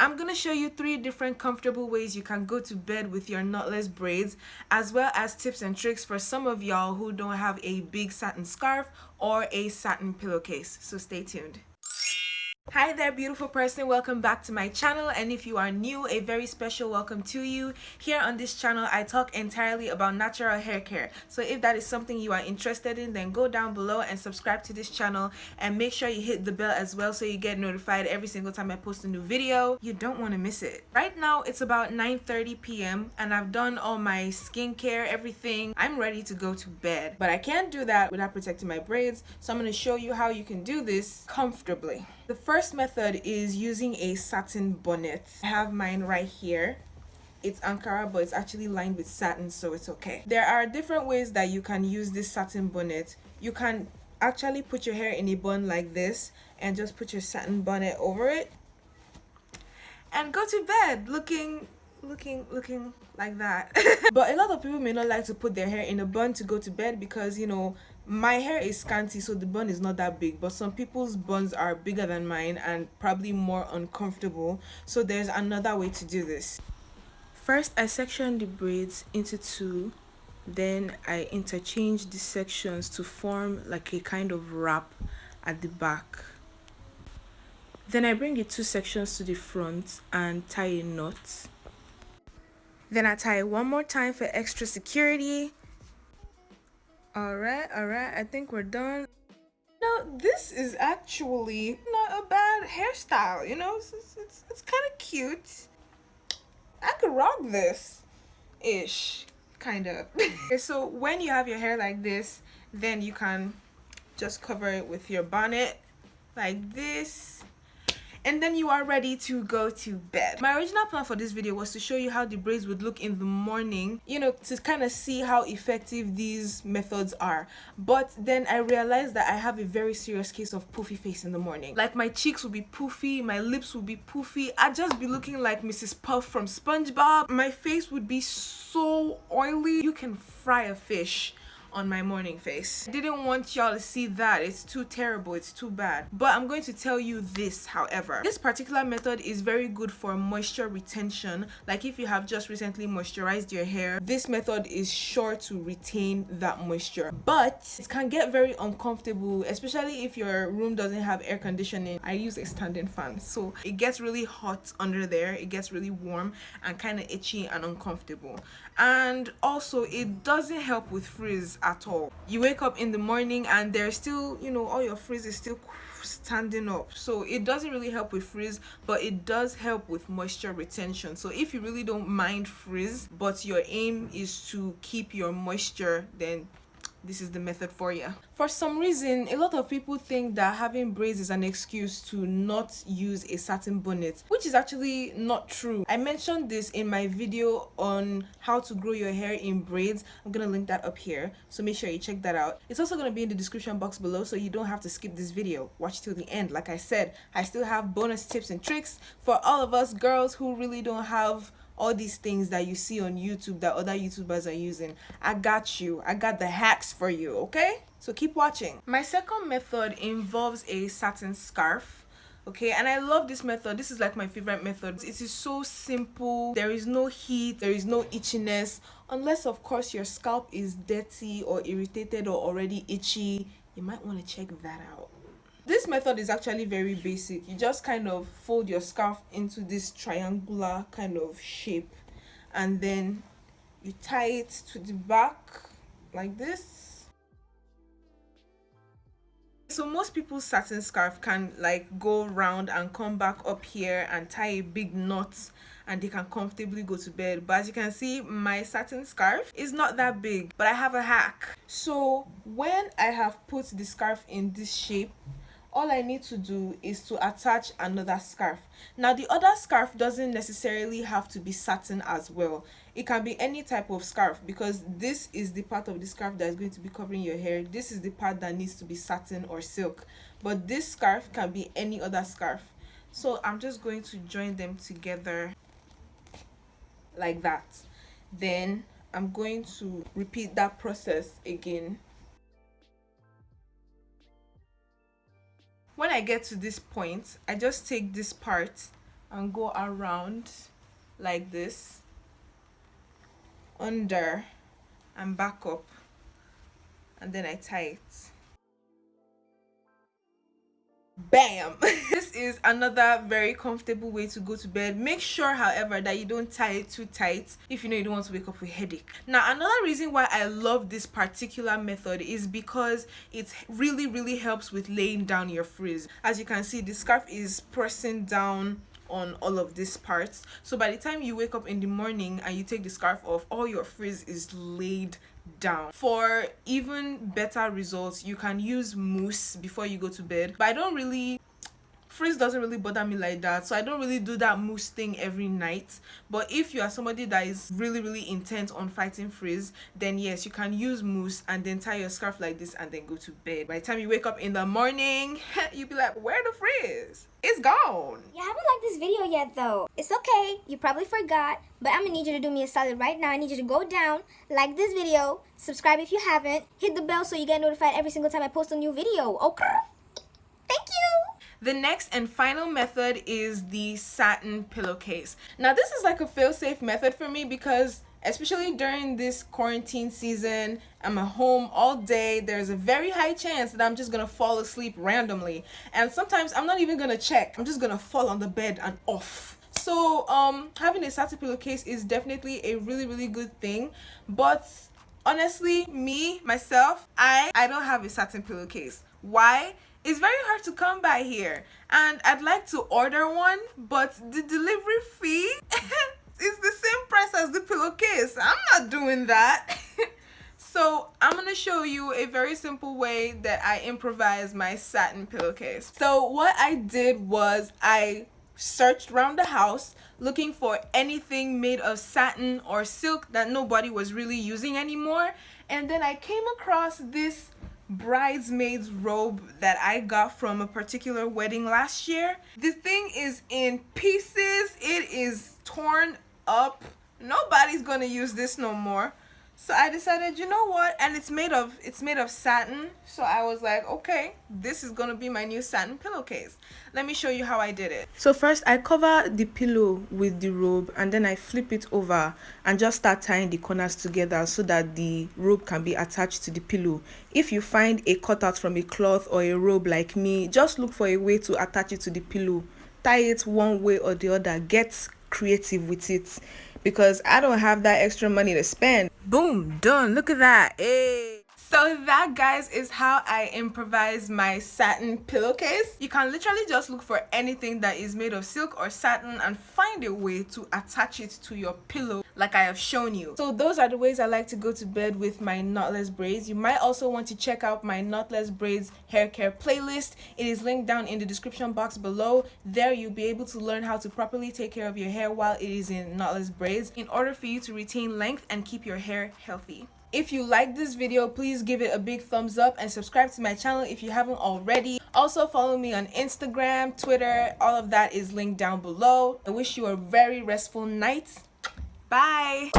I'm gonna show you 3 different comfortable ways you can go to bed with your knotless braids, as well as tips and tricks for some of y'all who don't have a big satin scarf or a satin pillowcase. So stay tuned. Hi there, beautiful person. Welcome back to my channel, and if you are new, a very special welcome to you. Here on this channel I talk entirely about natural hair care, so if that is something you are interested in, then go down below and subscribe to this channel, and make sure you hit the bell as well so you get notified every single time I post a new video. You don't want to miss it. Right now it's about 9:30 p.m. and I've done all my skincare, everything. I'm ready to go to bed, but I can't do that without protecting my braids, so I'm going to show you how you can do this comfortably. The first method is using a satin bonnet. I have mine right here. It's Ankara, but it's actually lined with satin, so it's okay. There are different ways that you can use this satin bonnet. You can actually put your hair in a bun like this and just put your satin bonnet over it and go to bed looking like that. But a lot of people may not like to put their hair in a bun to go to bed because, you know, my hair is scanty, so the bun is not that big, but some people's buns are bigger than mine and probably more uncomfortable, so there's another way to do this. First, I section the braids into 2, then I interchange the sections to form like a kind of wrap at the back. Then I bring the 2 sections to the front and tie a knot. Then I tie it one more time for extra security. Alright, I think we're done. Now, this is actually not a bad hairstyle, you know? It's kind of cute. I could rock this ish, kind of. Okay, so when you have your hair like this, then you can just cover it with your bonnet like this, and then you are ready to go to bed. My original plan for this video was to show you how the braids would look in the morning, you know, to kind of see how effective these methods are. But then I realized that I have a very serious case of poofy face in the morning. Like, my cheeks will be poofy, my lips will be poofy, I'd just be looking like Mrs. Puff from SpongeBob. My face would be so oily. You can fry a fish on my morning face. I didn't want y'all to see that. It's too terrible, it's too bad. But I'm going to tell you this, however. This particular method is very good for moisture retention. Like, if you have just recently moisturized your hair, this method is sure to retain that moisture. But it can get very uncomfortable, especially if your room doesn't have air conditioning. I use a standing fan, so it gets really hot under there. It gets really warm and kind of itchy and uncomfortable. And also, it doesn't help with frizz at all. You wake up in the morning and there's still, you know, all your frizz is still standing up, so it doesn't really help with frizz, but it does help with moisture retention. So if you really don't mind frizz but your aim is to keep your moisture, then this is the method for you. For some reason, a lot of people think that having braids is an excuse to not use a satin bonnet, which is actually not true. I mentioned this in my video on how to grow your hair in braids. I'm gonna link that up here, so make sure you check that out. It's also gonna be in the description box below, so you don't have to skip this video. Watch till the end. Like I said, I still have bonus tips and tricks for all of us girls who really don't have all these things that you see on YouTube that other YouTubers are using. I got you. I got the hacks for you, okay? So keep watching. My second method involves a satin scarf. Okay, and I love this method. This is like my favorite method. It is so simple. There is no heat, there is no itchiness, unless of course your scalp is dirty or irritated or already itchy. You might want to check that out. This method is actually very basic. You just kind of fold your scarf into this triangular kind of shape, and then you tie it to the back like this. So most people's satin scarf can like go round and come back up here and tie a big knot, and they can comfortably go to bed. But as you can see, my satin scarf is not that big, but I have a hack. So when I have put the scarf in this shape, all I need to do is to attach another scarf. Now, the other scarf doesn't necessarily have to be satin as well. It can be any type of scarf, because this is the part of the scarf that is going to be covering your hair. This is the part that needs to be satin or silk. But this scarf can be any other scarf. So I'm just going to join them together like that. Then I'm going to repeat that process again. When I get to this point, I just take this part and go around like this, under and back up, and then I tie it. Bam. This is another very comfortable way to go to bed. Make sure, however, that you don't tie it too tight if you know you don't want to wake up with headache. Now, another reason why I love this particular method is because it really helps with laying down your frizz. As you can see, the scarf is pressing down on all of these parts, so by the time you wake up in the morning and you take the scarf off, all your frizz is laid down. For even better results, you can use mousse before you go to bed, but frizz doesn't really bother me like that, so I don't really do that mousse thing every night. But if you are somebody that is really intent on fighting frizz, then yes, you can use mousse and then tie your scarf like this and then go to bed. By the time you wake up in the morning, you'll be like, where the frizz? It's gone. You haven't liked this video yet though. It's okay, you probably forgot, but I'm gonna need you to do me a solid right now. I need you to go down, like this video, subscribe if you haven't, hit the bell so you get notified every single time I post a new video, okay? Thank you! The next and final method is the satin pillowcase. Now, this is like a fail-safe method for me because especially during this quarantine season, I'm at home all day. There's a very high chance that I'm just gonna fall asleep randomly, and sometimes I'm not even gonna check. I'm just gonna fall on the bed and off. So having a satin pillowcase is definitely a really good thing, but honestly, myself, I don't have a satin pillowcase. Why? It's very hard to come by here, and I'd like to order one, but the delivery fee is the same price as the pillowcase. I'm not doing that. So I'm gonna show you a very simple way that I improvise my satin pillowcase. So what I did was I searched around the house looking for anything made of satin or silk that nobody was really using anymore, and then I came across this bridesmaid's robe that I got from a particular wedding last year. This thing is in pieces. It is torn up. Nobody's gonna use this no more. So I decided, you know what, and it's made of satin, so I was like, okay, this is gonna be my new satin pillowcase. Let me show you how I did it. So first I cover the pillow with the robe, and then I flip it over and just start tying the corners together so that the robe can be attached to the pillow. If you find a cutout from a cloth or a robe like me, just look for a way to attach it to the pillow. Tie it one way or the other. Get creative with it, because I don't have that extra money to spend. Boom, done. Look at that. Hey. So that, guys, is how I improvise my satin pillowcase. You can literally just look for anything that is made of silk or satin and find a way to attach it to your pillow like I have shown you. So those are the ways I like to go to bed with my knotless braids. You might also want to check out my knotless braids hair care playlist. It is linked down in the description box below. There you'll be able to learn how to properly take care of your hair while it is in knotless braids in order for you to retain length and keep your hair healthy. If you like this video, please give it a big thumbs up and subscribe to my channel if you haven't already. Also follow me on Instagram, Twitter, all of that is linked down below. I wish you a very restful night. Bye.